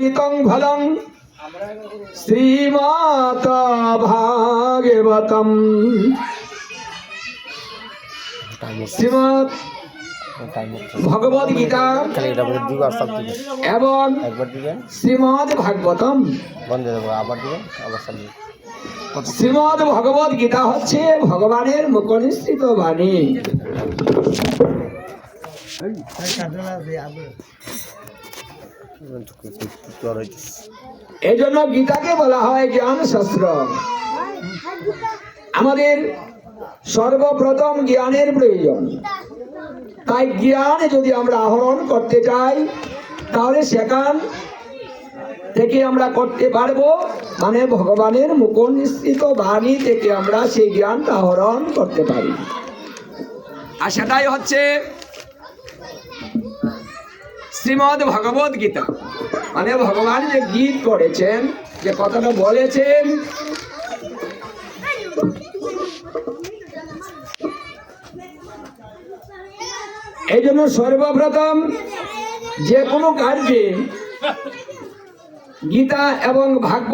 লিতং ফলং শ্রীমৎ ভাগবতম। শ্রীমৎ ভগবদ গীতা এবং শ্রীমৎ ভাগবতম। শ্রীমৎ ভগবদ গীতা হচ্ছে ভগবানের মুখনিসৃত বাণী। এই জন্য গীতাকে বলা হয় জ্ঞান শাস্ত্র। আমাদের সর্বপ্রথম জ্ঞানের প্রয়োজন। তাই জ্ঞান যদি আমরা আহরণ করতে চাই তাহলে সেখান থেকে আমরা করতে পারবো, মানে ভগবানের মুখনিসৃত বাণী থেকে আমরা সেই জ্ঞানটা আহরণ করতে পারি। আর সেটাই হচ্ছে শ্রীমৎ ভগবদ গীতা। মানে ভগবান যে গীত করেছেন, যে কথাটা বলেছেন, এই জন্য সর্বপ্রথম যে কোনো কার্যে গীতা এবং ভাগবত